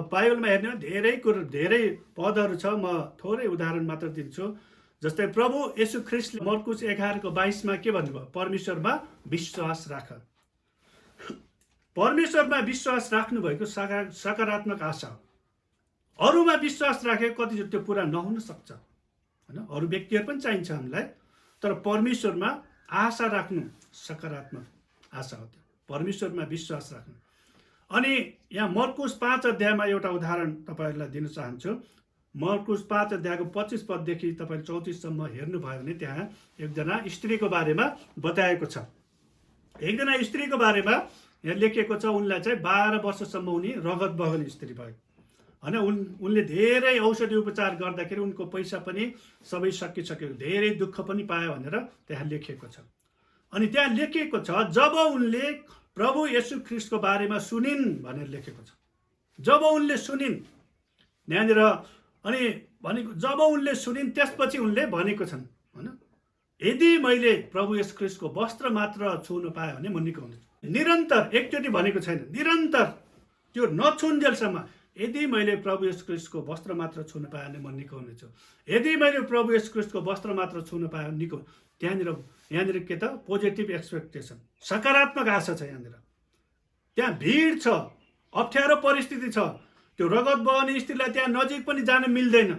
बाइबलमा हेर्ने हो धेरै पदहरू छ। म थोरै उदाहरण मात्र दिन्छु। जस्तै प्रभु येशू ख्रीष्टले मर्कुस 11:22 के भन्नुभयो? परमेश्वरमा विश्वास राख। परमेश्वरमा विश्वास राख्नु भएको सकारात्मक आशा हो। अरूमा विश्वास राखेको कतिचोटि त्यो पुरा नहुन सक्छ। होइन, अरू व्यक्तिहरू पनि चाहिन्छ हामीलाई, तर परमेश्वरमा आशा राख्नु सकारात्मक आशा हो। त्यो परमेश्वरमा विश्वास राख्नु। अनि यहाँ मर्कुस 5 अध्यायमा एउटा उदाहरण तपाईँहरूलाई दिन चाहन्छु। मर्कुस 5 अध्यायको 25 पददेखि तपाईँ 34सम्म हेर्नुभयो भने त्यहाँ एकजना स्त्रीको बारेमा बताएको छ। एकजना स्त्रीको बारेमा यहाँ लेखिएको छ। उनलाई चाहिँ 12 वर्षसम्म उनी रगत बहने स्त्री भयो। होइन, उनले धेरै औषधि उपचार गर्दाखेरि उनको पैसा पनि सबै सकिसक्यो, धेरै दुःख पनि पायो भनेर त्यहाँ लेखिएको छ। अनि त्यहाँ लेखिएको छ जब उनले प्रभु येशू ख्रीष्टको बारेमा सुनिन् भनेर लेखेको छ। जब उनले सुनिन् यहाँनिर, अनि भनेको जब उनले सुनिन् त्यसपछि उनले भनेको छन्, होइन, यदि मैले प्रभु येशू ख्रीष्टको वस्त्र मात्र छुन पाएँ भने म निको हुनेछु। निरन्तर, एकचोटि भनेको छैन, निरन्तर त्यो नछुन्जेलसम्म, यदि मैले प्रभु येशू ख्रीष्टको वस्त्र मात्र छुन पाएँ भने म निको हुनेछु। यदि मैले प्रभु येशू ख्रीष्टको वस्त्र मात्र छुन पाएँ भने निको। यहाँनिर के त? पोजिटिभ एक्सपेक्टेसन, सकारात्मक आशा छ। यहाँनिर त्यहाँ भिड छ, अप्ठ्यारो परिस्थिति छ, त्यो रगत बहने स्त्रीलाई त्यहाँ नजिक पनि जान मिल्दैन।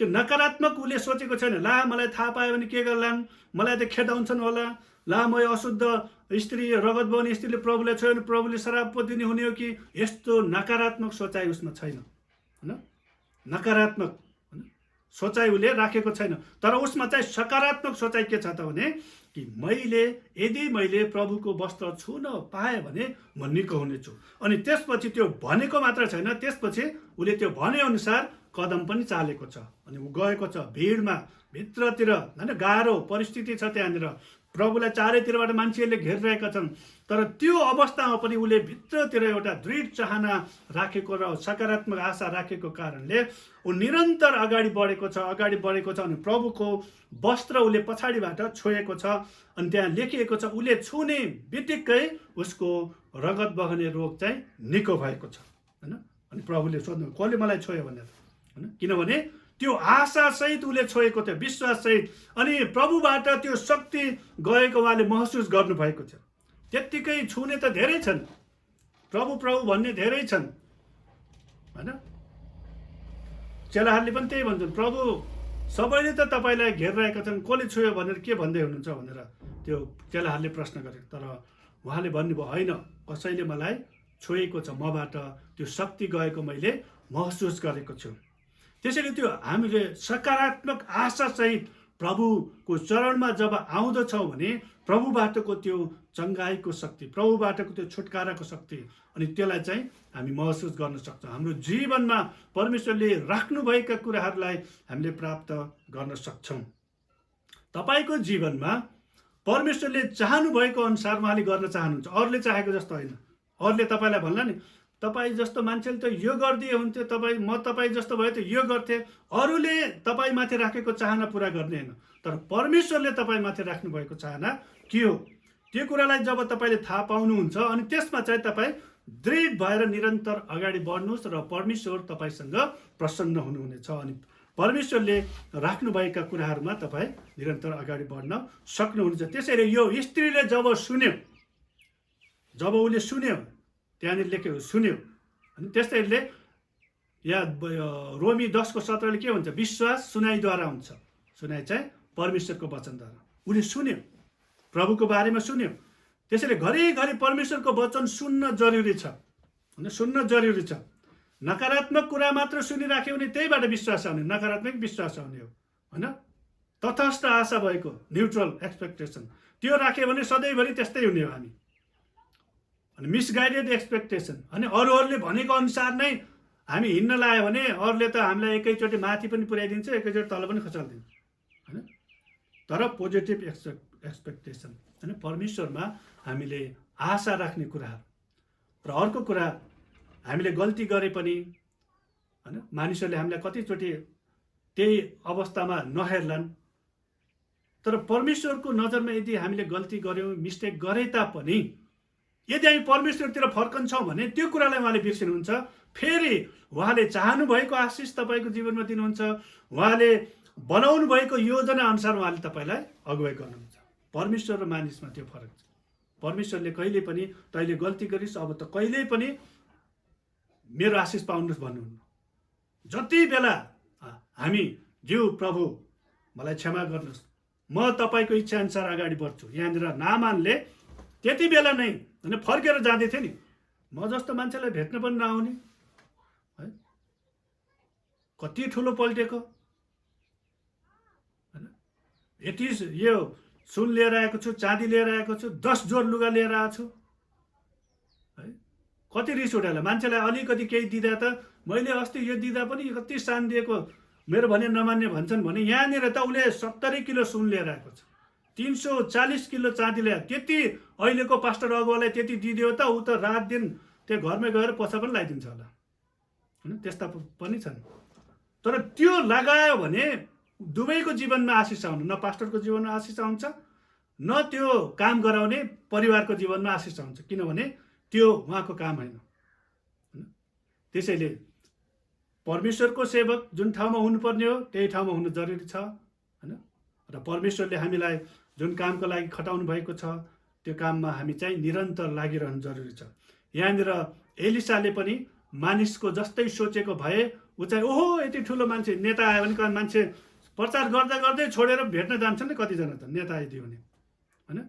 त्यो नकारात्मक उसले सोचेको छैन, ला मलाई थाहा पायो भने के गर्लान्, मलाई त खेदाउँछन् होला, ला म अशुद्ध स्त्री, रगत बहने स्त्रीले प्रभुलाई छोयो भने प्रभुले श्राप पो दिने हुने हो कि। यस्तो नकारात्मक सोचाइ उसमा छैन। होइन, नकारात्मक सोचाइ उसले राखेको छैन। तर उसमा चाहिँ सकारात्मक सोचाइ के छ त भने कि यदि मैले प्रभुको वस्त्र छुन पाएँ भने म निको हुनेछु। अनि त्यसपछि त्यो भनेको मात्र छैन, त्यसपछि उसले त्यो भने अनुसार कदम पनि चालेको छ। अनि ऊ गएको छ भिडमा, भित्रतिर। होइन, गाह्रो परिस्थिति छ त्यहाँनिर, प्रभुलाई चारैतिरबाट मान्छेहरूले घेरिरहेका छन्। तर त्यो अवस्थामा पनि उसले भित्रतिर एउटा दृढ चाहना राखेको र सकारात्मक आशा राखेको कारणले ऊ निरन्तर अगाडि बढेको छ। अनि प्रभुको वस्त्र उसले पछाडिबाट छोएको छ। अनि त्यहाँ लेखिएको छ उसले छुने बित्तिकै उसको रगत बहने रोग चाहिँ निको भएको छ। होइन, अनि प्रभुले सोध्नु कसले मलाई छोयो भनेर। होइन, किनभने त्यो आशासहित उसले छोएको थियो, विश्वाससहित। अनि प्रभुबाट त्यो शक्ति गएको उहाँले महसुस गर्नुभएको थियो। त्यत्तिकै छुने त धेरै छन्, प्रभु भन्ने धेरै छन्। होइन, चेलाहरूले पनि त्यही भन्छन्, प्रभु सबैले त तपाईँलाई घेरिरहेका छन्, कसले छोयो भनेर के भन्दै हुनुहुन्छ भनेर त्यो चेलाहरूले प्रश्न गरे। तर उहाँले भन्नुभयो, होइन, कसैले मलाई छोएको छ, मबाट त्यो शक्ति गएको मैले महसुस गरेको छु। त्यसैले त्यो हामीले सकारात्मक आशासहित प्रभुको चरणमा जब आउँदछौँ भने प्रभुबाटको त्यो चङ्गाईको शक्ति, प्रभुबाटको त्यो छुटकाराको शक्ति, अनि त्यसलाई चाहिँ हामी महसुस गर्न सक्छौँ। हाम्रो जीवनमा परमेश्वरले राख्नुभएका कुराहरूलाई हामीले प्राप्त गर्न सक्छौँ। तपाईँको जीवनमा परमेश्वरले चाहनुभएको अनुसार उहाँले गर्न चाहनुहुन्छ, अरूले चाहेको जस्तो होइन। अरूले तपाईँलाई भन्ला नि, तपाईँ जस्तो मान्छेले त यो गरिदिए हुन्थ्यो, म तपाईँ जस्तो भए त यो गर्थे। अरूले तपाईँमाथि राखेको चाहना पुरा गर्ने होइन, तर परमेश्वरले तपाईँमाथि राख्नुभएको चाहना के हो त्यो कुरालाई जब तपाईँले थाहा पाउनुहुन्छ, अनि त्यसमा चाहिँ तपाईँ दृढ भएर निरन्तर अगाडि बढ्नुहोस् र परमेश्वर तपाईँसँग प्रसन्न हुनुहुनेछ। अनि परमेश्वरले राख्नुभएका कुराहरूमा तपाईँ निरन्तर अगाडि बढ्न सक्नुहुनेछ। त्यसैले यो स्त्रीले जब उसले सुन्यो, त्यहाँनिर लेखेको सुन्यो। अनि त्यसैले यहाँ रोमी 10:17 के भन्छ? विश्वास सुनाइद्वारा हुन्छ, सुनाइ चाहिँ परमेश्वरको वचनद्वारा। उसले सुन्यो, प्रभुको बारेमा सुन्यो। त्यसैले घरिघरि परमेश्वरको वचन सुन्न जरुरी छ। होइन, सुन्न जरुरी छ। नकारात्मक कुरा मात्र सुनिराख्यो भने त्यहीबाट विश्वास आउने, नकारात्मक विश्वास आउने हो। होइन, तटस्थ आशा भएको न्युट्रल एक्सपेक्टेसन त्यो राख्यो भने सधैँभरि त्यस्तै हुने हो हामी। अनि मिसगाइडेड एक्सपेक्टेसन, अनि अरूहरूले भनेको अनुसार नै हामी हिँड्न लाग्यो भने अरूले त हामीलाई एकैचोटि माथि पनि पुर्याइदिन्छ, एकैचोटि तल पनि खसालिदिन्छ। होइन, तर पोजिटिभ एक्सपेक्टेसन, होइन, परमेश्वरमा हामीले आशा राख्ने कुराहरू। र अर्को कुरा, हामीले गल्ती गरे पनि, होइन, मानिसहरूले हामीलाई कतिचोटि त्यही अवस्थामा नहेर्लान्, तर परमेश्वरको नजरमा यदि हामीले गल्ती गऱ्यौँ, मिस्टेक गरे तापनि यदि हामी परमेश्वरतिर फर्कन्छौँ भने त्यो कुरालाई उहाँले बिर्सिनुहुन्छ। फेरि उहाँले चाहनु भएको आशिष तपाईँको जीवनमा दिनुहुन्छ। उहाँले बनाउनु भएको योजना अनुसार उहाँले तपाईँलाई अगुवाई गर्नुहुन्छ। परमेश्वर र मानिसमा त्यो फरक छ। परमेश्वरले कहिले पनि तैँले गल्ती गरिस्, अब त कहिल्यै पनि मेरो आशिष पाउनुहोस् भन्नुहुन्न। जति बेला हामी ज्यू प्रभु मलाई क्षमा गर्नुहोस्, म तपाईँको इच्छा अनुसार अगाडि बढ्छु, यहाँनिर नामानले त्यति बेला नै होइन फर्केर जाँदै थियो नि। म जस्तो मान्छेलाई भेट्न पनि नआउने है, कति ठुलो पल्टेको होइन। यति यो सुन लिएर आएको छु, चाँदी लिएर आएको छु, 10 जोर लुगा लिएर आएको छु है। कति रिस उठाएला मान्छेलाई अलिकति केही दिँदा त मैले अस्ति यो दिँदा पनि कति सान दिएको, मेरो भने नमान्ने भन्छन् भने यहाँनिर त उसले 70 किलो सुन लिएर आएको छ, 340 किलो चाँदी ल्यायो। त्यति अहिलेको पास्टर अगुवालाई त्यति दिदियो त ऊ त रात दिन त्यो घरमै गएर पछा पनि लगाइदिन्छ होला होइन। त्यस्ता पनि छन्। तर त्यो लगायो भने दुवैको जीवनमा आशिष आउनु, न पास्टरको जीवनमा आशिष आउँछ, न त्यो काम गराउने परिवारको जीवनमा आशिष आउँछ, किनभने त्यो उहाँको काम होइन। त्यसैले परमेश्वरको सेवक जुन ठाउँमा हुनुपर्ने हो त्यही ठाउँमा हुनु जरुरी छ होइन। र परमेश्वरले हामीलाई जुन कामको लागि खटाउनु भएको छ त्यो काममा हामी चाहिँ निरन्तर लागिरहनु जरुरी छ। यहाँनिर एलिसाले पनि मानिसको जस्तै सोचेको भए ऊ चाहिँ ओहो यति ठुलो मान्छे नेता आयो भने मान्छे प्रचार गर्दा गर्दै छोडेर भेट्न जान्छन् नि कतिजना त नेता आइदियो भने होइन।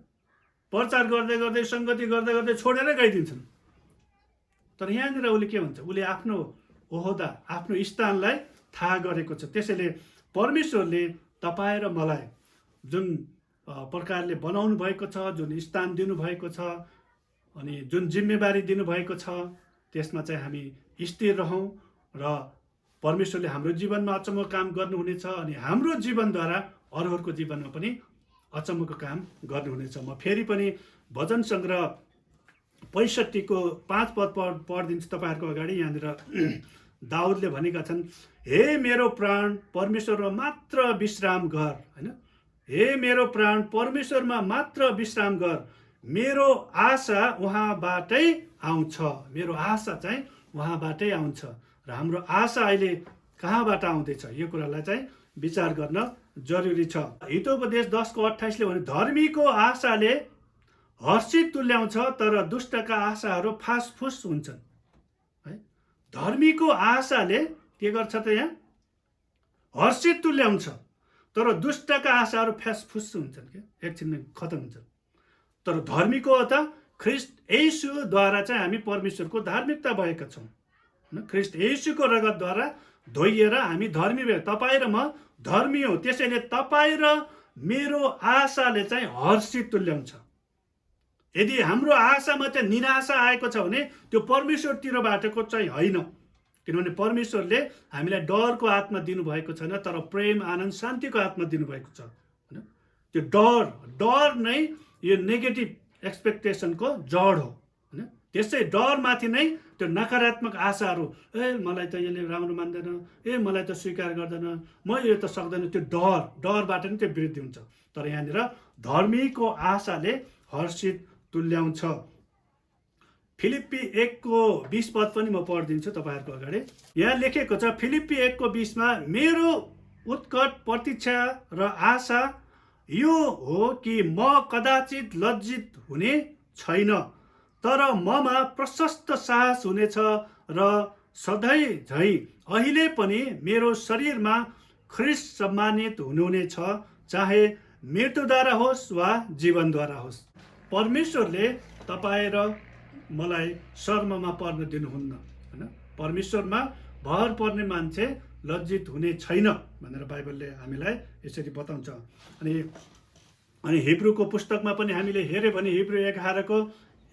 प्रचार गर्दै गर्दै सङ्गति गर्दै गर्दै छोडेरै गइदिन्छन्। तर यहाँनिर उसले के भन्छ, उसले आफ्नो ओहदा आफ्नो स्थानलाई थाहा गरेको छ। त्यसैले परमेश्वरले तपाईँ र मलाई जुन प्रकारले बनाउनु भएको छ, जुन स्थान दिनुभएको छ अनि जुन जिम्मेवारी दिनुभएको छ त्यसमा चाहिँ हामी स्थिर रहौँ र परमेश्वरले हाम्रो जीवनमा अचम्मको काम गर्नुहुनेछ अनि हाम्रो जीवनद्वारा अरूहरूको जीवनमा पनि अचम्मको काम गर्नुहुनेछ। म फेरि पनि भजन सङ्ग्रह 65 को 5 पद पढिदिन्छु तपाईँहरूको अगाडि। यहाँनिर दाउदले भनेका छन्, हे मेरो प्राण परमेश्वरमा मात्र विश्राम गर होइन। हे मेरो प्राण परमेश्वरमा मात्र विश्राम गर, मेरो आशा उहाँबाटै आउँछ। मेरो आशा चाहिँ उहाँबाटै आउँछ। र हाम्रो आशा अहिले कहाँबाट आउँदैछ यो कुरालाई चाहिँ विचार गर्न जरुरी छ। हितोपदेश 10 को 28 ले भने, धर्मीको आशाले हर्षित तुल्याउँछ तर दुष्टका आशाहरू फासफुस हुन्छन् है। धर्मीको आशाले के गर्छ त यहाँ हर्षित तुल्याउँछ तर दुष्टका आशाहरू फासफुस हुन्छन् के एकछिनमा खतम हुन्छन्। तर धर्मीको त ख्रिस्ट येशूद्वारा चाहिँ हामी परमेश्वरको धार्मिकता भएका छौँ। ख्रिस्ट येशूको रगतद्वारा धोइएर हामी धर्मी भए। तपाईँ र म धर्मी हो। त्यसैले तपाईँ र मेरो आशाले चाहिँ हर्षित तुल्याउँछ। यदि हाम्रो आशामा चाहिँ निराशा आएको छ भने त्यो परमेश्वरतिरबाटको चाहिँ होइन, किनभने परमेश्वरले हामीलाई डरको आत्मा दिनुभएको छैन तर प्रेम आनन्द शान्तिको आत्मा दिनुभएको छ होइन। त्यो डर नै यो नेगेटिभ एक्सपेक्टेसनको जड हो होइन। त्यसै डरमाथि नै त्यो नकारात्मक आशाहरू, मलाई त यसले राम्रो मान्दैन, मलाई त स्वीकार गर्दैन, म यो त सक्दैन, त्यो डरबाट नै त्यो वृद्धि हुन्छ। तर यहाँनिर धर्मीको आशाले हर्षित तुल्याउँछ। फिलिप्पी 1 को 20 पद पनि म पढिदिन्छु तपाईँहरूको अगाडि। यहाँ लेखेको छ, फिलिप्पी 1 को 20 मा, मेरो उत्कट प्रतीक्षा र आशा यो हो कि म कदाचित लज्जित हुने छैन, तर ममा प्रशस्त साहस हुनेछ र सधैँ झै अहिले पनि मेरो शरीरमा ख्रिस्ट सम्मानित हुनुहुनेछ, चाहे मृत्युद्वारा होस् वा जीवनद्वारा होस्। परमेश्वरले तपाईँ र मलाई शर्ममा पर्न दिनुहुन्न होइन। परमेश्वरमा भर पर्ने मान्छे लज्जित हुने छैन भनेर बाइबलले हामीलाई यसरी बताउँछ। अनि हिब्रूको पुस्तकमा पनि हामीले हेऱ्यो भने हिब्रू 11 को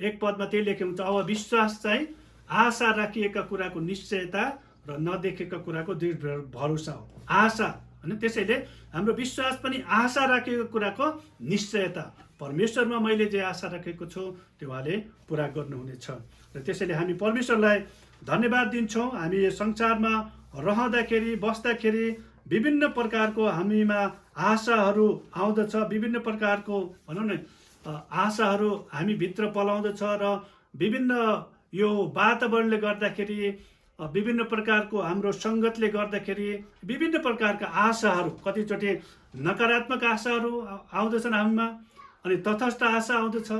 1 पदमा त्यही लेखेको हुन्छ, अब विश्वास चाहिँ आशा राखिएका कुराको निश्चयता र नदेखेका कुराको दृढ भरोसा हो। आशा होइन। त्यसैले हाम्रो विश्वास पनि आशा राखेको कुराको निश्चयता। परमेश्वरमा मैले जे आशा राखेको छु त्यो उहाँले पुरा गर्नुहुनेछ। र त्यसैले हामी परमेश्वरलाई धन्यवाद दिन्छौँ। हामी यो संसारमा रहँदाखेरि बस्दाखेरि विभिन्न प्रकारको हामीमा आशाहरू आउँदछ, विभिन्न प्रकारको भनौँ न आशाहरू हामीभित्र पलाउँदछ र विभिन्न यो वातावरणले गर्दाखेरि विभिन्न प्रकारको हाम्रो सङ्गतले गर्दाखेरि विभिन्न प्रकारका आशाहरू, कतिचोटि नकारात्मक आशाहरू आउँदछन् हामीमा, अनि तटस्थ आशा आउँदछ,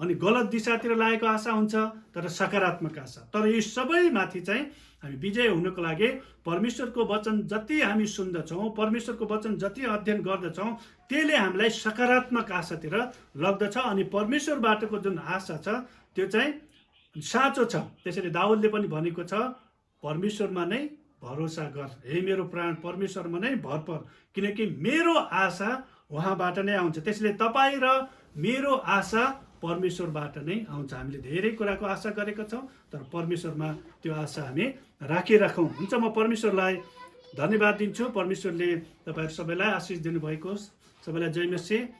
अनि गलत दिशातिर लागेको आशा हुन्छ, तर सकारात्मक आशा। तर यी सबैमाथि चाहिँ हामी विजय हुनको लागि परमेश्वरको वचन जति हामी सुन्दछौँ, परमेश्वरको वचन जति अध्ययन गर्दछौँ, त्यसले हामीलाई सकारात्मक आशातिर लग्दछ। अनि परमेश्वरबाटको जुन आशा छ त्यो चाहिँ साँचो छ। त्यसैले दाउदले पनि भनेको छ, परमेश्वरमा नै भरोसा गर, हे मेरो प्राण परमेश्वरमा नै भर पर, किनकि मेरो आशा उहाँबाट नै आउँछ। त्यसैले तपाईँ र मेरो आशा परमेश्वरबाट नै आउँछ। हामीले धेरै कुराको आशा गरेका छौँ, तर परमेश्वरमा त्यो आशा हामी राखिराखौँ। हुन्छ, म परमेश्वरलाई धन्यवाद दिन्छु। परमेश्वरले तपाईँहरू सबैलाई आशिष दिनुभएको होस्। सबैलाई जय मसीह।